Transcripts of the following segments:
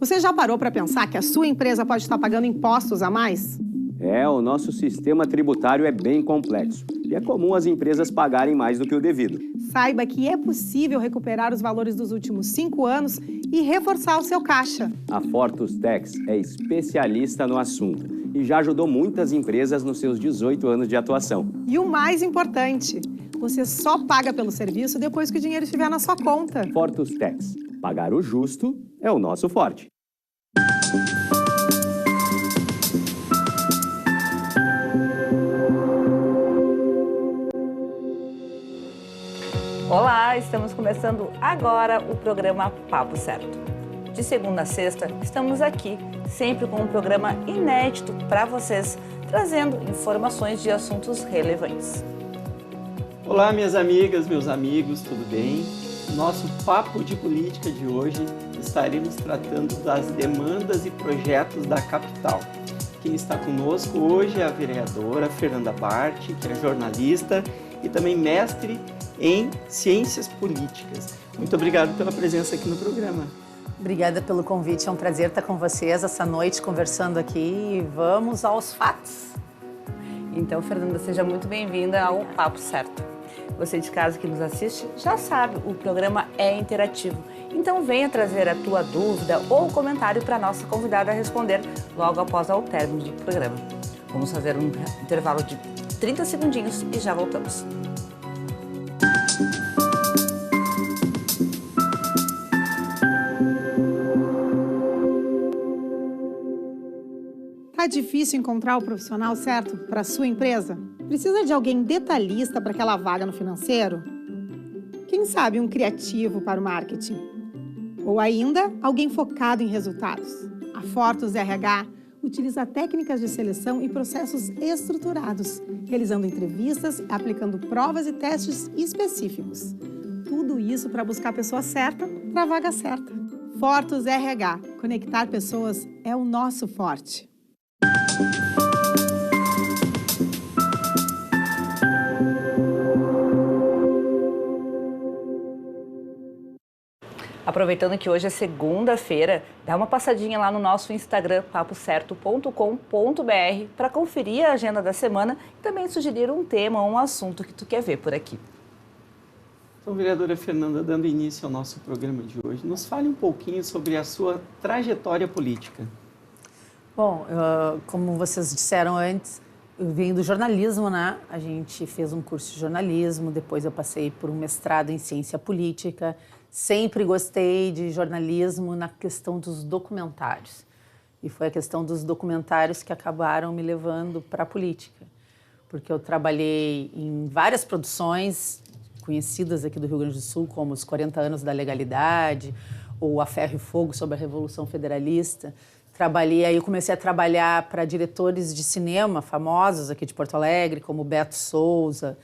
Você já parou para pensar que a sua empresa pode estar pagando impostos a mais? O nosso sistema tributário é bem complexo e é comum as empresas pagarem mais do que o devido. Saiba que é possível recuperar os valores dos últimos 5 anos e reforçar o seu caixa. A Fortus Tax é especialista no assunto e já ajudou muitas empresas nos seus 18 anos de atuação. E o mais importante, você só paga pelo serviço depois que o dinheiro estiver na sua conta. Fortus Tax. Pagar o justo é o nosso forte. Olá, estamos começando agora o programa Papo Certo. De segunda a sexta, estamos aqui, sempre com um programa inédito para vocês, trazendo informações de assuntos relevantes. Olá, minhas amigas, meus amigos, tudo bem? No nosso Papo de Política de hoje, estaremos tratando das demandas e projetos da capital. Quem está conosco hoje é a vereadora Fernanda Bart, que é jornalista e também mestre em Ciências Políticas. Muito obrigado pela presença aqui no programa. Obrigada pelo convite, é um prazer estar com vocês essa noite conversando aqui e vamos aos fatos. Então, Fernanda, seja muito bem-vinda ao Papo Certo. Você de casa que nos assiste já sabe, o programa é interativo. Então venha trazer a tua dúvida ou comentário para a nossa convidada responder logo após o término do programa. Vamos fazer um intervalo de 30 segundinhos e já voltamos. Tá difícil encontrar o profissional certo para a sua empresa? Precisa de alguém detalhista para aquela vaga no financeiro? Quem sabe um criativo para o marketing? Ou ainda, alguém focado em resultados? A Fortus RH utiliza técnicas de seleção e processos estruturados, realizando entrevistas e aplicando provas e testes específicos. Tudo isso para buscar a pessoa certa para a vaga certa. Fortus RH. Conectar pessoas é o nosso forte. Aproveitando que hoje é segunda-feira, dá uma passadinha lá no nosso Instagram, papocerto.com.br, para conferir a agenda da semana e também sugerir um tema ou um assunto que tu quer ver por aqui. Então, vereadora Fernanda, dando início ao nosso programa de hoje, nos fale um pouquinho sobre a sua trajetória política. Bom, como vocês disseram antes, eu vim do jornalismo, né? A gente fez um curso de jornalismo, depois eu passei por um mestrado em ciência política. Sempre gostei de jornalismo na questão dos documentários. E foi a questão dos documentários que acabaram me levando para a política. Porque eu trabalhei em várias produções conhecidas aqui do Rio Grande do Sul, como Os 40 Anos da Legalidade, ou A Ferro e Fogo sobre a Revolução Federalista. Aí eu comecei a trabalhar para diretores de cinema famosos aqui de Porto Alegre, como Beto Souza,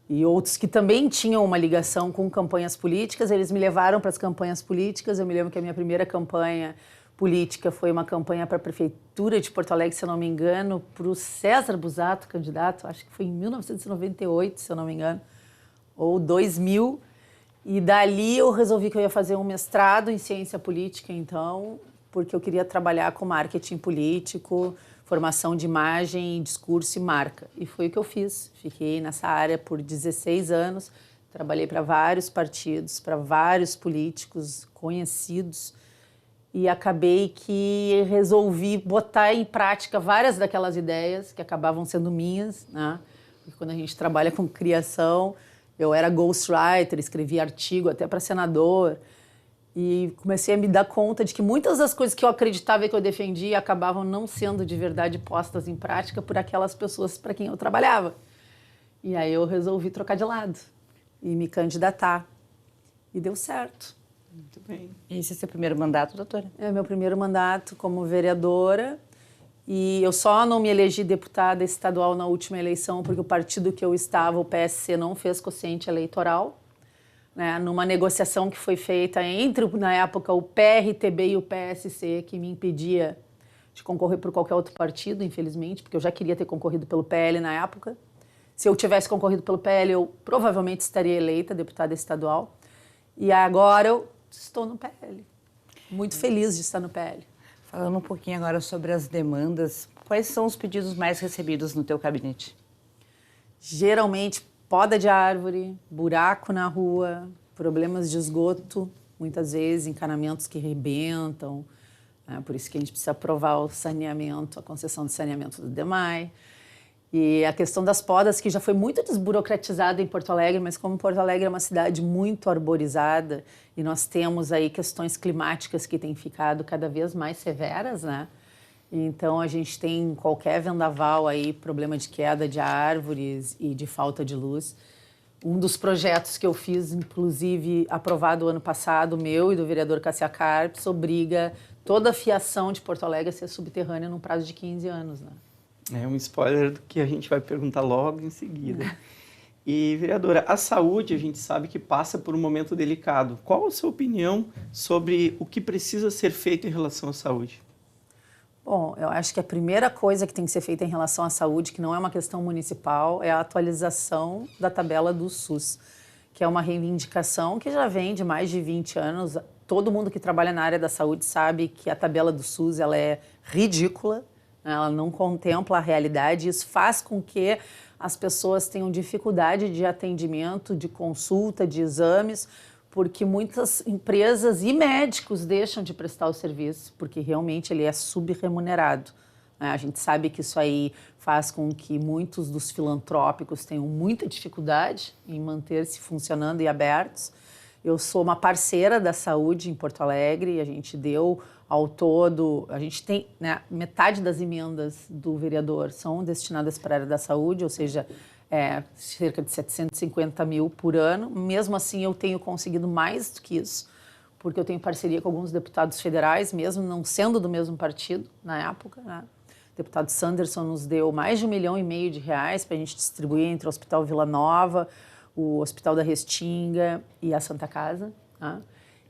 e outros que também tinham uma ligação com campanhas políticas. Eles me levaram para as campanhas políticas. Eu me lembro que a minha primeira campanha política foi uma campanha para a Prefeitura de Porto Alegre, se eu não me engano, para o César Busato, candidato, acho que foi em 1998, se eu não me engano, ou 2000. E dali eu resolvi que eu ia fazer um mestrado em ciência política, então, porque eu queria trabalhar com marketing político, formação de imagem, discurso e marca. E foi o que eu fiz. Fiquei nessa área por 16 anos, trabalhei para vários partidos, para vários políticos conhecidos e acabei que resolvi botar em prática várias daquelas ideias que acabavam sendo minhas, né? Porque quando a gente trabalha com criação, eu era ghostwriter, escrevia artigo até para senador. E comecei a me dar conta de que muitas das coisas que eu acreditava e que eu defendia acabavam não sendo de verdade postas em prática por aquelas pessoas para quem eu trabalhava. E aí eu resolvi trocar de lado e me candidatar. E deu certo. Muito bem. Esse é seu primeiro mandato, doutora? É meu primeiro mandato como vereadora. E eu só não me elegi deputada estadual na última eleição porque o partido que eu estava, o PSC, não fez quociente eleitoral. Né, numa negociação que foi feita entre, na época, o PRTB e o PSC, que me impedia de concorrer por qualquer outro partido, infelizmente, porque eu já queria ter concorrido pelo PL na época. Se eu tivesse concorrido pelo PL, eu provavelmente estaria eleita deputada estadual. E agora eu estou no PL. muito feliz de estar no PL. Falando um pouquinho agora sobre as demandas, quais são os pedidos mais recebidos no teu gabinete? Geralmente, poda de árvore, buraco na rua, problemas de esgoto, muitas vezes encanamentos que rebentam, né? Por isso que a gente precisa aprovar o saneamento, a concessão de saneamento do DEMAI. E a questão das podas, que já foi muito desburocratizada em Porto Alegre, mas como Porto Alegre é uma cidade muito arborizada e nós temos aí questões climáticas que têm ficado cada vez mais severas, né? Então, a gente tem qualquer vendaval aí, problema de queda de árvores e de falta de luz. Um dos projetos que eu fiz, inclusive, aprovado ano passado, meu e do vereador Cassia Carpes, obriga toda a fiação de Porto Alegre a ser subterrânea num prazo de 15 anos, né? É um spoiler do que a gente vai perguntar logo em seguida. E, vereadora, a saúde, a gente sabe que passa por um momento delicado. Qual a sua opinião sobre o que precisa ser feito em relação à saúde? Bom, eu acho que a primeira coisa que tem que ser feita em relação à saúde, que não é uma questão municipal, é a atualização da tabela do SUS, que é uma reivindicação que já vem de mais de 20 anos. Todo mundo que trabalha na área da saúde sabe que a tabela do SUS ela é ridícula, né? Ela não contempla a realidade. Isso faz com que as pessoas tenham dificuldade de atendimento, de consulta, de exames, porque muitas empresas e médicos deixam de prestar o serviço, porque realmente ele é subremunerado. A gente sabe que isso aí faz com que muitos dos filantrópicos tenham muita dificuldade em manter-se funcionando e abertos. Eu sou uma parceira da saúde em Porto Alegre, a gente deu ao todo, a gente tem, né, metade das emendas do vereador são destinadas para a área da saúde, ou seja, cerca de 750 mil por ano. Mesmo assim, eu tenho conseguido mais do que isso, porque eu tenho parceria com alguns deputados federais, mesmo não sendo do mesmo partido na época, né? O deputado Sanderson nos deu mais de R$1,5 milhão para a gente distribuir entre o Hospital Vila Nova, o Hospital da Restinga e a Santa Casa, né?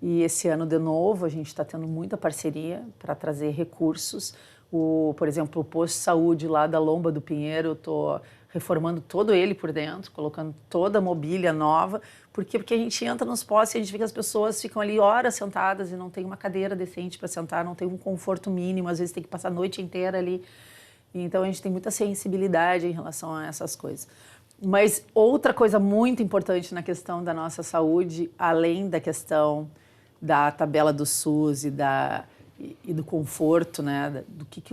E esse ano, de novo, a gente está tendo muita parceria para trazer recursos. Por exemplo, o posto de saúde lá da Lomba do Pinheiro, eu estou reformando todo ele por dentro, colocando toda a mobília nova. Por quê? Porque a gente entra nos postos e a gente vê que as pessoas ficam ali horas sentadas e não tem uma cadeira decente para sentar, não tem um conforto mínimo, às vezes tem que passar a noite inteira ali. Então, a gente tem muita sensibilidade em relação a essas coisas. Mas outra coisa muito importante na questão da nossa saúde, além da questão da tabela do SUS e do conforto, né, do que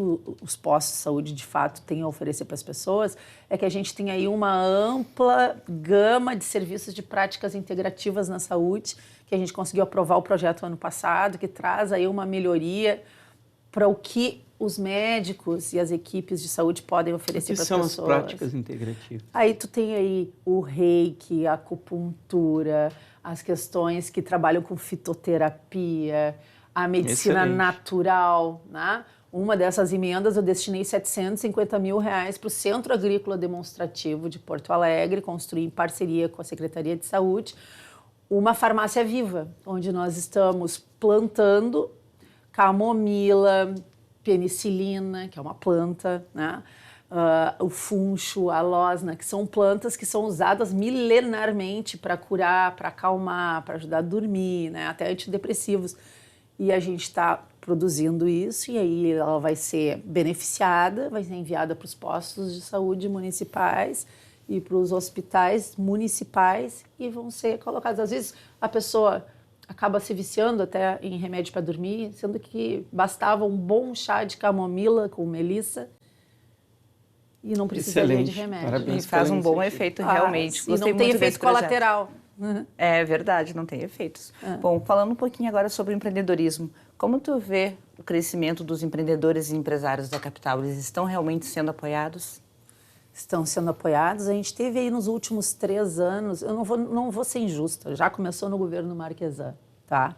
os postos de saúde de fato têm a oferecer para as pessoas, é que a gente tem aí uma ampla gama de serviços de práticas integrativas na saúde, que a gente conseguiu aprovar o projeto ano passado, que traz aí uma melhoria para o que os médicos e as equipes de saúde podem oferecer para as pessoas. O que são as práticas integrativas? Aí tu tem aí o reiki, a acupuntura, as questões que trabalham com fitoterapia, a medicina natural, né? Uma dessas emendas eu destinei R$750 mil para o Centro Agrícola Demonstrativo de Porto Alegre, construir em parceria com a Secretaria de Saúde, uma farmácia viva, onde nós estamos plantando camomila, penicilina, que é uma planta, né? O funcho, a losna, que são plantas que são usadas milenarmente para curar, para acalmar, para ajudar a dormir, né? Até antidepressivos. E a gente está produzindo isso e aí ela vai ser beneficiada, vai ser enviada para os postos de saúde municipais e para os hospitais municipais e vão ser colocados. Às vezes a pessoa acaba se viciando até em remédio para dormir, sendo que bastava um bom chá de camomila com melissa e não precisaria de remédio. Parabéns, e faz um bom efeito realmente. E não tem efeito colateral. É verdade, não tem efeitos. Bom, falando um pouquinho agora sobre o empreendedorismo, como tu vê o crescimento dos empreendedores e empresários da capital? Eles estão realmente sendo apoiados? Estão sendo apoiados. A gente teve aí nos últimos 3 anos, eu não vou ser injusta, já começou no governo Marquesan, tá?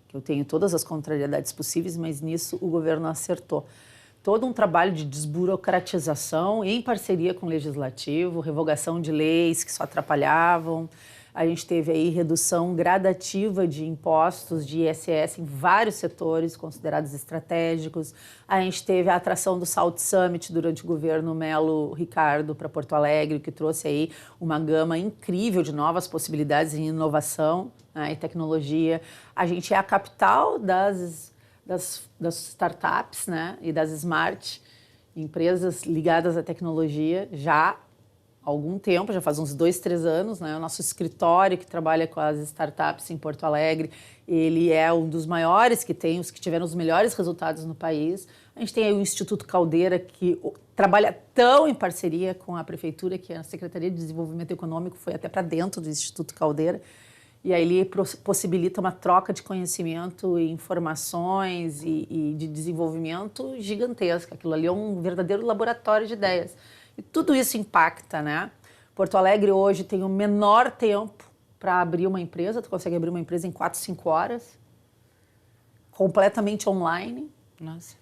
Que eu tenho todas as contrariedades possíveis, mas nisso o governo acertou. Todo um trabalho de desburocratização em parceria com o Legislativo, revogação de leis que só atrapalhavam. A gente teve aí redução gradativa de impostos de ISS em vários setores considerados estratégicos. A gente teve a atração do Salt Summit durante o governo Melo Ricardo para Porto Alegre, que trouxe aí uma gama incrível de novas possibilidades em inovação, né, e tecnologia. A gente é a capital das das startups, né, e das smart, empresas ligadas à tecnologia, já há algum tempo, já faz uns 2, 3 anos, né? O nosso escritório que trabalha com as startups em Porto Alegre, ele é um dos maiores que tem, os que tiveram os melhores resultados no país. A gente tem aí o Instituto Caldeira, que trabalha tão em parceria com a Prefeitura, que a Secretaria de Desenvolvimento Econômico foi até para dentro do Instituto Caldeira, e aí ele possibilita uma troca de conhecimento e informações e de desenvolvimento gigantesca. Aquilo ali é um verdadeiro laboratório de ideias. E tudo isso impacta, né? Porto Alegre hoje tem o menor tempo para abrir uma empresa. Tu consegue abrir uma empresa em 4, 5 horas, completamente online. Nossa.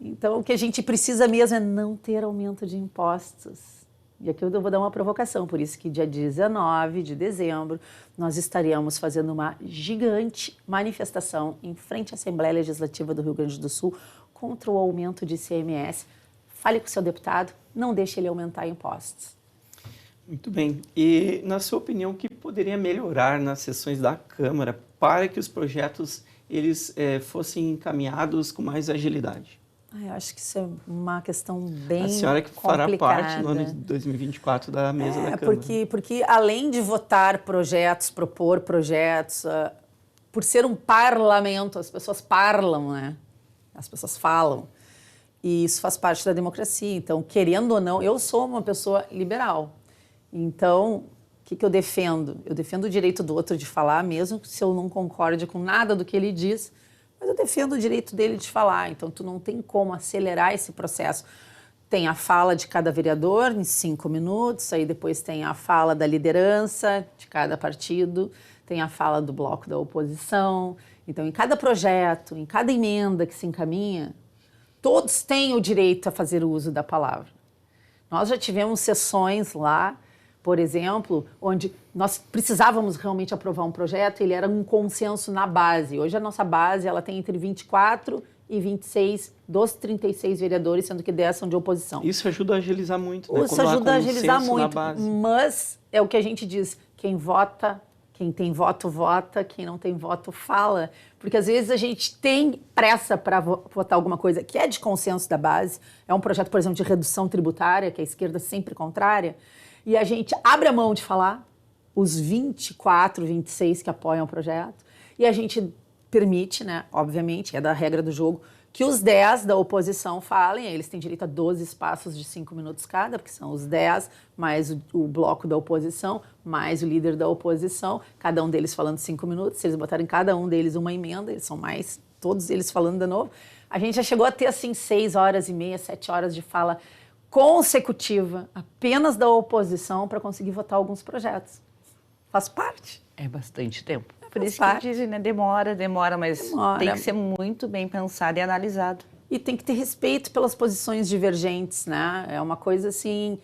Então, o que a gente precisa mesmo é não ter aumento de impostos. E aqui eu vou dar uma provocação, por isso que dia 19 de dezembro nós estaremos fazendo uma gigante manifestação em frente à Assembleia Legislativa do Rio Grande do Sul contra o aumento de ICMS. Fale com o seu deputado, não deixe ele aumentar impostos. Muito bem. E, na sua opinião, o que poderia melhorar nas sessões da Câmara para que os projetos eles fossem encaminhados com mais agilidade? Eu acho que isso é uma questão bem complicada. A senhora que fará parte no ano de 2024 da mesa da Câmara. Porque além de votar projetos, propor projetos, por ser um parlamento, as pessoas parlam, né? As pessoas falam. E isso faz parte da democracia. Então, querendo ou não, eu sou uma pessoa liberal. Então, o que eu defendo? Eu defendo o direito do outro de falar, mesmo se eu não concorde com nada do que ele diz, mas eu defendo o direito dele de falar. Então, tu não tem como acelerar esse processo. Tem a fala de cada vereador em 5 minutos, aí depois tem a fala da liderança de cada partido, tem a fala do bloco da oposição. Então, em cada projeto, em cada emenda que se encaminha, todos têm o direito a fazer uso da palavra. Nós já tivemos sessões lá, por exemplo, onde nós precisávamos realmente aprovar um projeto, ele era um consenso na base. Hoje a nossa base ela tem entre 24 e 26 dos 36 vereadores, sendo que 10 são de oposição. Isso ajuda a agilizar muito, né? Isso ajuda a agilizar muito, mas é o que a gente diz, quem vota, quem tem voto, vota, quem não tem voto, fala. Porque às vezes a gente tem pressa para votar alguma coisa que é de consenso da base, é um projeto, por exemplo, de redução tributária, que a esquerda é sempre contrária, e a gente abre a mão de falar, os 24, 26 que apoiam o projeto, e a gente permite, né, obviamente, é da regra do jogo, que os 10 da oposição falem, eles têm direito a 12 espaços de 5 minutos cada, porque são os 10, mais o bloco da oposição, mais o líder da oposição, cada um deles falando 5 minutos, se eles botarem cada um deles uma emenda, eles são mais, todos eles falando de novo, a gente já chegou a ter, assim, 6 horas e meia, 7 horas de fala consecutiva, apenas da oposição, para conseguir votar alguns projetos. Faz parte. É bastante tempo. Por isso que dizem, né? Demora, mas tem que ser muito bem pensado e analisado. E tem que ter respeito pelas posições divergentes, né? É uma coisa assim,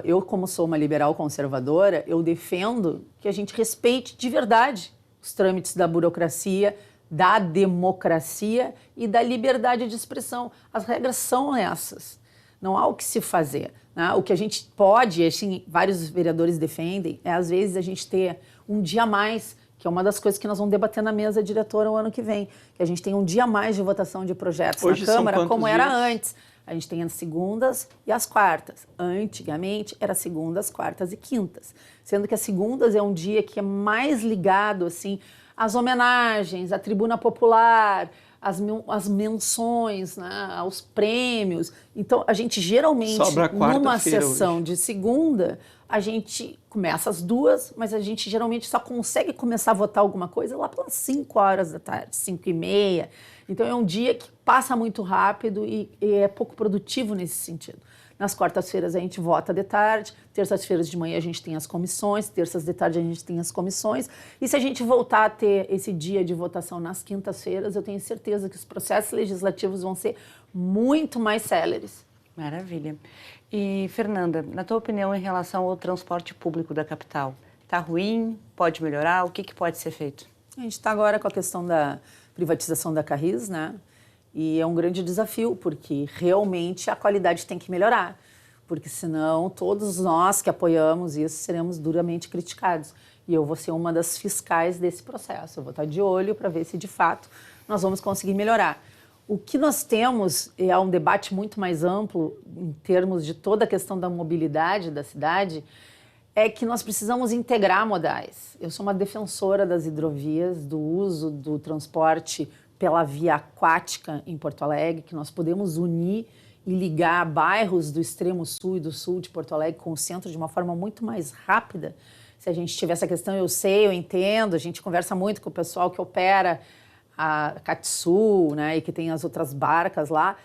eu como sou uma liberal conservadora, eu defendo que a gente respeite de verdade os trâmites da burocracia, da democracia e da liberdade de expressão. As regras são essas. Não há o que se fazer, né? O que a gente pode, assim, vários vereadores defendem, é às vezes a gente ter um dia a mais, que é uma das coisas que nós vamos debater na mesa diretora o ano que vem, que a gente tem um dia a mais de votação de projetos hoje na Câmara, como era dias? antes. A gente tem as segundas e as quartas. Antigamente era segundas, quartas e quintas, sendo que as segundas é um dia que é mais ligado assim às homenagens, à tribuna popular, as menções, né, aos prêmios. Então, a gente geralmente, numa sessão hoje de segunda, a gente começa às 2, mas a gente geralmente só consegue começar a votar alguma coisa lá pelas 5 horas da tarde, 5h30. Então, é um dia que passa muito rápido e é pouco produtivo nesse sentido. Nas quartas-feiras a gente vota de tarde, terças-feiras de manhã a gente tem as comissões, terças de tarde a gente tem as comissões. E se a gente voltar a ter esse dia de votação nas quintas-feiras, eu tenho certeza que os processos legislativos vão ser muito mais céleres. Maravilha. E, Fernanda, na tua opinião em relação ao transporte público da capital, está ruim? Pode melhorar? O que pode ser feito? A gente está agora com a questão da privatização da Carris, né? E é um grande desafio, porque realmente a qualidade tem que melhorar, porque senão todos nós que apoiamos isso seremos duramente criticados. E eu vou ser uma das fiscais desse processo. Eu vou estar de olho para ver se de fato nós vamos conseguir melhorar. O que nós temos é um debate muito mais amplo em termos de toda a questão da mobilidade da cidade, é que nós precisamos integrar modais. Eu sou uma defensora das hidrovias, do uso do transporte pela via aquática em Porto Alegre, que nós podemos unir e ligar bairros do extremo sul e do sul de Porto Alegre com o centro de uma forma muito mais rápida. Se a gente tiver essa questão, eu sei, eu entendo, a gente conversa muito com o pessoal que opera a Catsul, né, e que tem as outras barcas lá,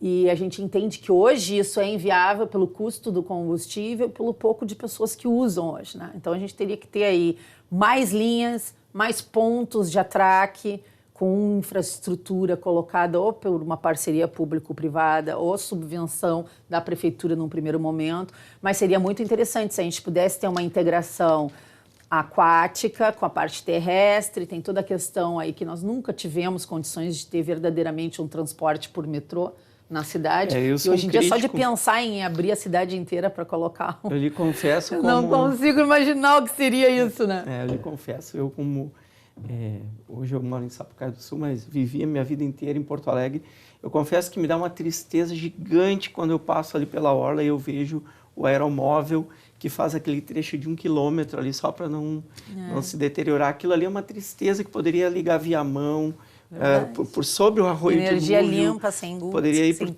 e a gente entende que hoje isso é inviável pelo custo do combustível, pelo pouco de pessoas que usam hoje, né? Então a gente teria que ter aí mais linhas, mais pontos de atraque, com infraestrutura colocada ou por uma parceria público-privada ou subvenção da prefeitura num primeiro momento, mas seria muito interessante se a gente pudesse ter uma integração aquática com a parte terrestre, tem toda a questão aí que nós nunca tivemos condições de ter verdadeiramente um transporte por metrô na cidade. E hoje em dia, só de pensar em abrir a cidade inteira para colocar... Eu lhe confesso como... Não consigo imaginar o que seria isso, né? Eu lhe confesso, eu como... hoje eu moro em Sapucaí do Sul, mas vivi a minha vida inteira em Porto Alegre. Eu confesso que me dá uma tristeza gigante quando eu passo ali pela orla e eu vejo o aeromóvel que faz aquele trecho de 1 quilômetro ali só para não se deteriorar. Aquilo ali é uma tristeza que poderia ligar via mão, por sobre o Arroio Energia Dilúvio, limpa, sem custo. Poderia ir por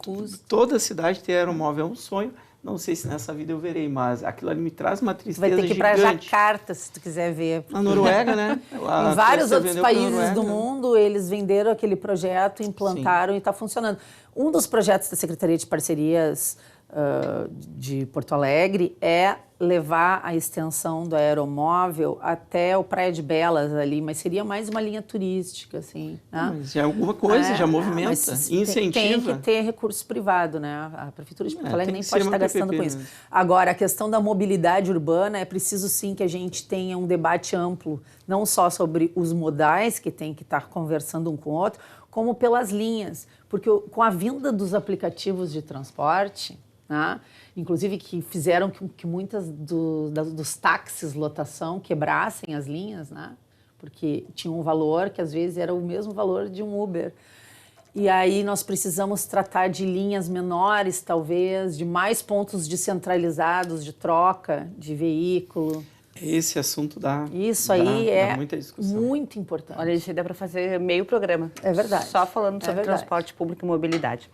toda a cidade ter aeromóvel. É um sonho. Não sei se nessa vida eu verei, mas aquilo ali me traz uma tristeza gigante. Vai ter que ir para Jacarta, se tu quiser ver. Na Noruega, né? Em vários outros países do mundo, eles venderam aquele projeto, implantaram e está funcionando. Um dos projetos da Secretaria de Parcerias de Porto Alegre é levar a extensão do aeromóvel até o Praia de Belas ali, mas seria mais uma linha turística, assim. Né? Mas já é alguma coisa, já movimenta, incentiva. Tem que ter recurso privado, né? A Prefeitura de Porto Alegre nem pode estar gastando com isso. Agora, a questão da mobilidade urbana, é preciso sim que a gente tenha um debate amplo, não só sobre os modais, que tem que estar conversando um com o outro, como pelas linhas. Porque com a vinda dos aplicativos de transporte, né? Inclusive que fizeram que muitas dos táxis lotação quebrassem as linhas, né? Porque tinha um valor que às vezes era o mesmo valor de um Uber. E aí nós precisamos tratar de linhas menores, talvez, de mais pontos descentralizados de troca de veículo. Esse assunto dá muita discussão. Muito importante. Olha, isso aí dá para fazer meio programa. É verdade. Só falando sobre transporte público e mobilidade.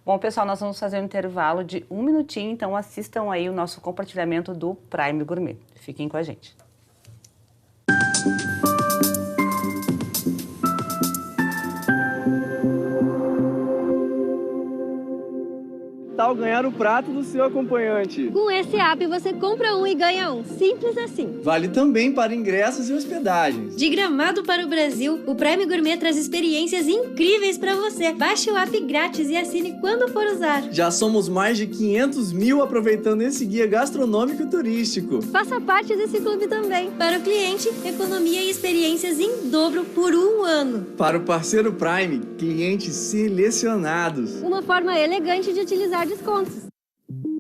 Bom, pessoal, nós vamos fazer um intervalo de 1 minutinho, então assistam aí o nosso compartilhamento do Prime Gourmet. Fiquem com a gente. Tal ganhar o prato do seu acompanhante. Com esse app você compra um e ganha um. Simples assim. Vale também para ingressos e hospedagens. De Gramado para o Brasil, o Prime Gourmet traz experiências incríveis para você. Baixe o app grátis e assine quando for usar. Já somos mais de 500 mil aproveitando esse guia gastronômico e turístico. Faça parte desse clube também. Para o cliente, economia e experiências em dobro por 1 ano. Para o parceiro Prime, clientes selecionados. Uma forma elegante de utilizar descontos.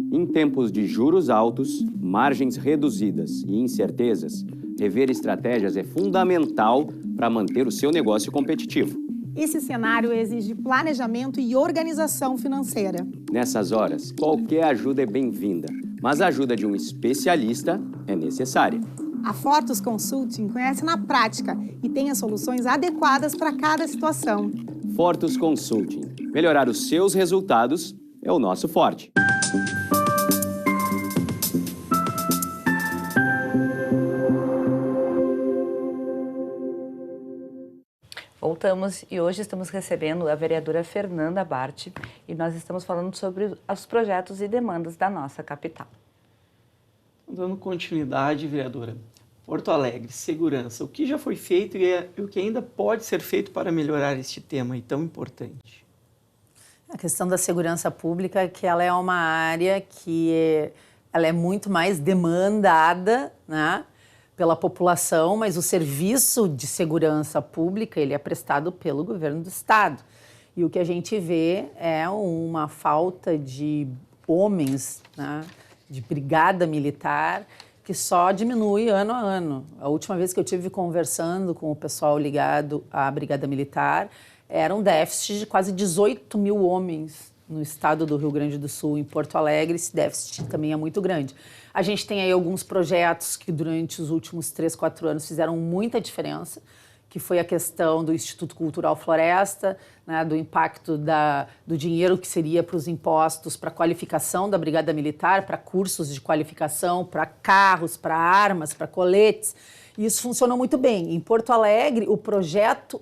Em tempos de juros altos, margens reduzidas e incertezas, rever estratégias é fundamental para manter o seu negócio competitivo. Esse cenário exige planejamento e organização financeira. Nessas horas, qualquer ajuda é bem-vinda, mas a ajuda de um especialista é necessária. A Fortus Consulting conhece na prática e tem as soluções adequadas para cada situação. Fortus Consulting. Melhorar os seus resultados é o nosso forte. Voltamos e hoje estamos recebendo a vereadora Fernanda Bart e nós estamos falando sobre os projetos e demandas da nossa capital. Dando continuidade, vereadora, Porto Alegre, segurança, o que já foi feito e o que ainda pode ser feito para melhorar este tema tão importante? A questão da segurança pública, que ela é uma área que ela é muito mais demandada, né, pela população, mas o serviço de segurança pública ele é prestado pelo governo do estado. E o que a gente vê é uma falta de homens, né, de brigada militar, que só diminui ano a ano. A última vez que eu estive conversando com o pessoal ligado à Brigada Militar, era um déficit de quase 18 mil homens no estado do Rio Grande do Sul, em Porto Alegre. Esse déficit também é muito grande. A gente tem aí alguns projetos que durante os últimos 3, 4 anos fizeram muita diferença, que foi a questão do Instituto Cultural Floresta, né, do impacto do dinheiro que seria para os impostos, para a qualificação da Brigada Militar, para cursos de qualificação, para carros, para armas, para coletes. E isso funcionou muito bem. Em Porto Alegre, o projeto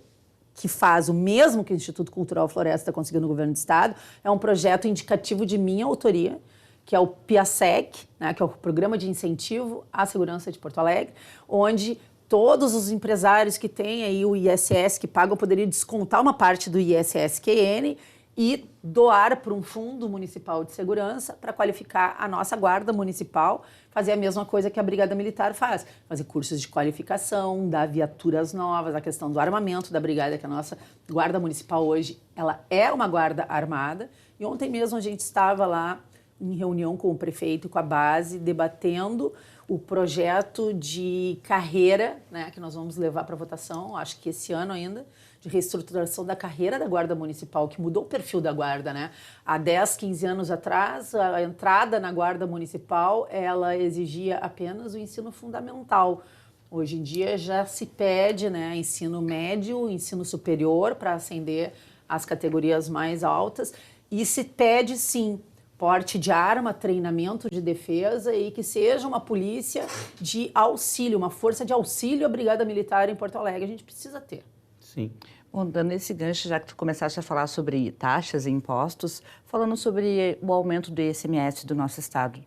que faz o mesmo que o Instituto Cultural Floresta conseguiu no governo do estado, é um projeto indicativo de minha autoria, que é o PIASEC, né, que é o Programa de Incentivo à Segurança de Porto Alegre, onde todos os empresários que têm aí o ISS que pagam poderiam descontar uma parte do ISS-QN e doar para um fundo municipal de segurança para qualificar a nossa guarda municipal, fazer a mesma coisa que a Brigada Militar faz, fazer cursos de qualificação, dar viaturas novas, a questão do armamento da Brigada, que a nossa guarda municipal hoje, ela é uma guarda armada. E ontem mesmo a gente estava lá em reunião com o prefeito e com a base, debatendo o projeto de carreira, né, que nós vamos levar para votação, acho que esse ano ainda, de reestruturação da carreira da Guarda Municipal, que mudou o perfil da Guarda, né? Há 10, 15 anos atrás, a entrada na Guarda Municipal, ela exigia apenas o ensino fundamental. Hoje em dia já se pede, né, ensino médio, ensino superior para ascender às categorias mais altas, e se pede, sim, porte de arma, treinamento de defesa e que seja uma polícia de auxílio, uma força de auxílio à Brigada Militar em Porto Alegre. A gente precisa ter. Sim. Bom, dando esse gancho, já que tu começaste a falar sobre taxas e impostos, falando sobre o aumento do ICMS do nosso estado,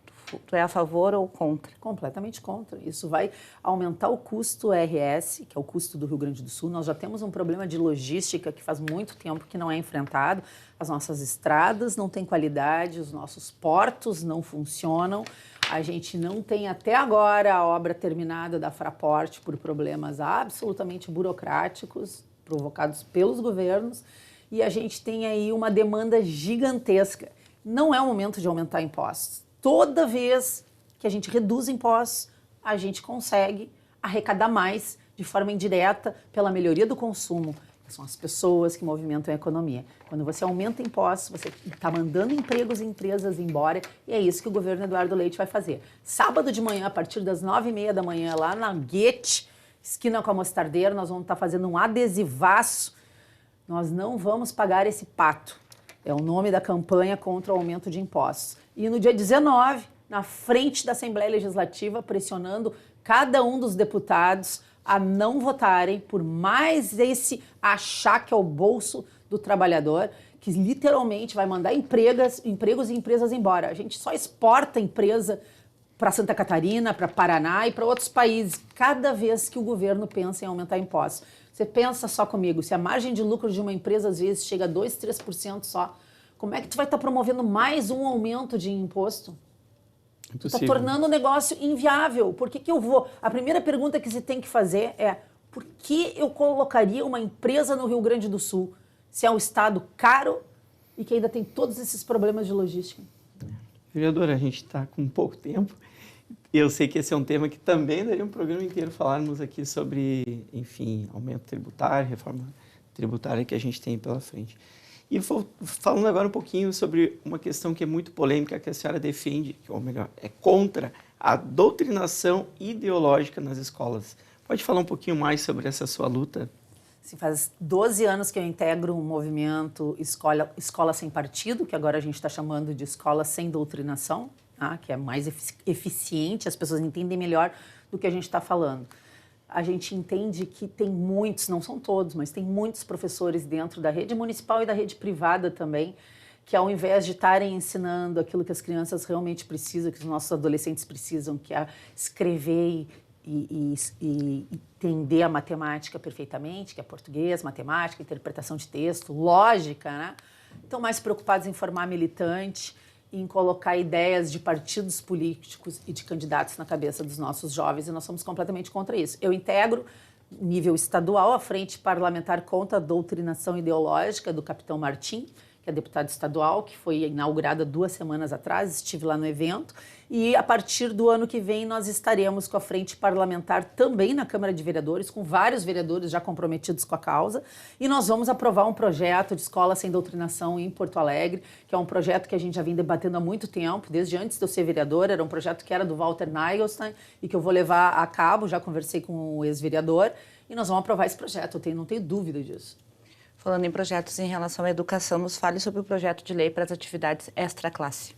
tu é a favor ou contra? Completamente contra. Isso vai aumentar o custo RS, que é o custo do Rio Grande do Sul. Nós já temos um problema de logística que faz muito tempo que não é enfrentado. As nossas estradas não têm qualidade, os nossos portos não funcionam. A gente não tem até agora a obra terminada da Fraport por problemas absolutamente burocráticos provocados pelos governos. E a gente tem aí uma demanda gigantesca. Não é o momento de aumentar impostos. Toda vez que a gente reduz impostos, a gente consegue arrecadar mais de forma indireta pela melhoria do consumo, que são as pessoas que movimentam a economia. Quando você aumenta impostos, você está mandando empregos e empresas embora, e é isso que o governo Eduardo Leite vai fazer. Sábado de manhã, a partir das 9h30 da manhã, lá na Guete, esquina com a Mostardeira, nós vamos estar fazendo um adesivaço. Nós não vamos pagar esse pato. É o nome da campanha contra o aumento de impostos. E no dia 19, na frente da Assembleia Legislativa, pressionando cada um dos deputados a não votarem por mais esse achaque ao bolso do trabalhador, que literalmente vai mandar empregos e empresas embora. A gente só exporta empresa para Santa Catarina, para Paraná e para outros países, cada vez que o governo pensa em aumentar impostos. Você pensa só comigo, se a margem de lucro de uma empresa às vezes chega a 2%, 3% só, como é que tu vai estar promovendo mais um aumento de imposto? Tu está tornando o negócio inviável. Por que eu vou? A primeira pergunta que se tem que fazer é: por que eu colocaria uma empresa no Rio Grande do Sul se é um estado caro e que ainda tem todos esses problemas de logística? Vereadora, a gente está com pouco tempo. Eu sei que esse é um tema que também daria um programa inteiro falarmos aqui sobre, enfim, aumento tributário, reforma tributária que a gente tem pela frente. E falando agora um pouquinho sobre uma questão que é muito polêmica, que a senhora defende, ou melhor, é contra a doutrinação ideológica nas escolas. Pode falar um pouquinho mais sobre essa sua luta? Sim, faz 12 anos que eu integro um movimento Escola Sem Partido, que agora a gente está chamando de Escola Sem Doutrinação, tá? Que é mais eficiente, as pessoas entendem melhor do que a gente está falando. A gente entende que tem muitos, não são todos, mas tem muitos professores dentro da rede municipal e da rede privada também, que ao invés de estarem ensinando aquilo que as crianças realmente precisam, que os nossos adolescentes precisam, que é escrever e entender a matemática perfeitamente, que é português, matemática, interpretação de texto, lógica, né? Estão mais preocupados em formar militante, em colocar ideias de partidos políticos e de candidatos na cabeça dos nossos jovens, e nós somos completamente contra isso. Eu integro, nível estadual, a Frente Parlamentar contra a Doutrinação Ideológica do Capitão Martim, que é deputada estadual, que foi inaugurada 2 semanas atrás, estive lá no evento, e a partir do ano que vem nós estaremos com a frente parlamentar também na Câmara de Vereadores, com vários vereadores já comprometidos com a causa, e nós vamos aprovar um projeto de escola sem doutrinação em Porto Alegre, que é um projeto que a gente já vem debatendo há muito tempo, desde antes de eu ser vereadora, era um projeto que era do Walter Nagelstein e que eu vou levar a cabo, já conversei com o ex-vereador, e nós vamos aprovar esse projeto, não tenho dúvida disso. Falando em projetos em relação à educação, nos fale sobre o projeto de lei para as atividades extra-classe.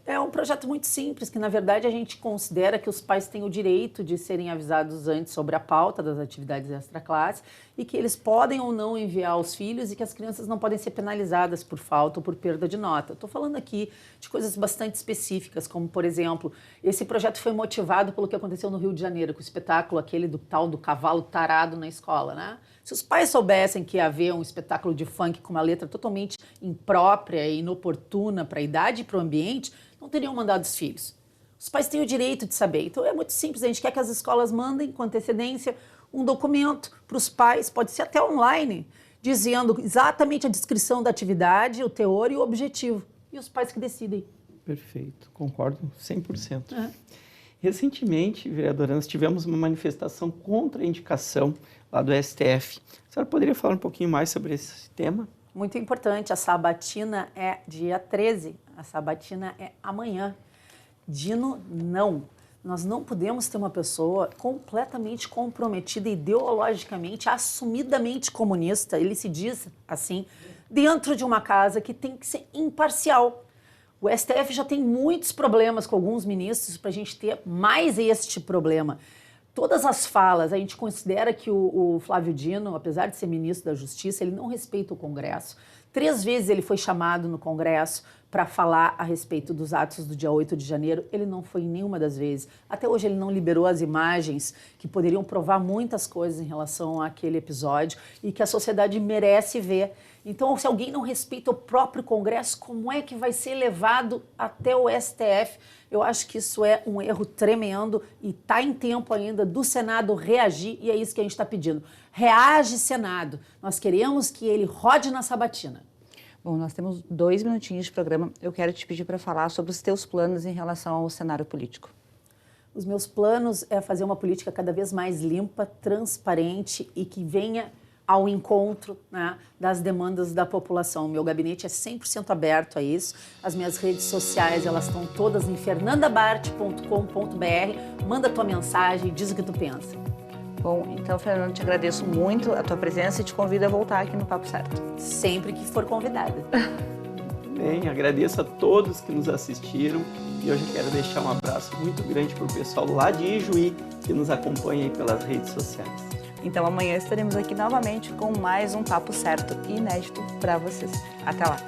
É um projeto muito simples, que na verdade a gente considera que os pais têm o direito de serem avisados antes sobre a pauta das atividades extra-classe e que eles podem ou não enviar os filhos e que as crianças não podem ser penalizadas por falta ou por perda de nota. Estou falando aqui de coisas bastante específicas, como por exemplo, esse projeto foi motivado pelo que aconteceu no Rio de Janeiro, com o espetáculo aquele do tal do cavalo tarado na escola, né? Se os pais soubessem que ia haver um espetáculo de funk com uma letra totalmente imprópria e inoportuna para a idade e para o ambiente, não teriam mandado os filhos. Os pais têm o direito de saber. Então é muito simples, a gente quer que as escolas mandem com antecedência um documento para os pais, pode ser até online, dizendo exatamente a descrição da atividade, o teor e o objetivo. E os pais que decidem. Perfeito, concordo 100%. Recentemente, vereadora, nós tivemos uma manifestação contra a indicação lá do STF. A senhora poderia falar um pouquinho mais sobre esse tema? Muito importante, a sabatina é dia 13, a sabatina é amanhã. Dino, não. Nós não podemos ter uma pessoa completamente comprometida ideologicamente, assumidamente comunista, ele se diz assim, dentro de uma casa que tem que ser imparcial. O STF já tem muitos problemas com alguns ministros para a gente ter mais este problema. Todas as falas, a gente considera que o Flávio Dino, apesar de ser ministro da Justiça, ele não respeita o Congresso. 3 vezes ele foi chamado no Congresso para falar a respeito dos atos do dia 8 de janeiro. Ele não foi em nenhuma das vezes. Até hoje ele não liberou as imagens que poderiam provar muitas coisas em relação àquele episódio e que a sociedade merece ver. Então, se alguém não respeita o próprio Congresso, como é que vai ser levado até o STF? Eu acho que isso é um erro tremendo e está em tempo ainda do Senado reagir e é isso que a gente está pedindo. Reage, Senado. Nós queremos que ele rode na sabatina. Bom, nós temos 2 minutinhos de programa. Eu quero te pedir para falar sobre os teus planos em relação ao cenário político. Os meus planos é fazer uma política cada vez mais limpa, transparente e que venha ao encontro, né, das demandas da população. O meu gabinete é 100% aberto a isso. As minhas redes sociais, elas estão todas em fernandabart.com.br. Manda tua mensagem, diz o que tu pensa. Bom, então, Fernanda, te agradeço muito a tua presença e te convido a voltar aqui no Papo Certo. Sempre que for convidada. Bem, agradeço a todos que nos assistiram e hoje eu quero deixar um abraço muito grande para o pessoal lá de Ijuí que nos acompanha aí pelas redes sociais. Então amanhã estaremos aqui novamente com mais um Papo Certo inédito para vocês. Até lá!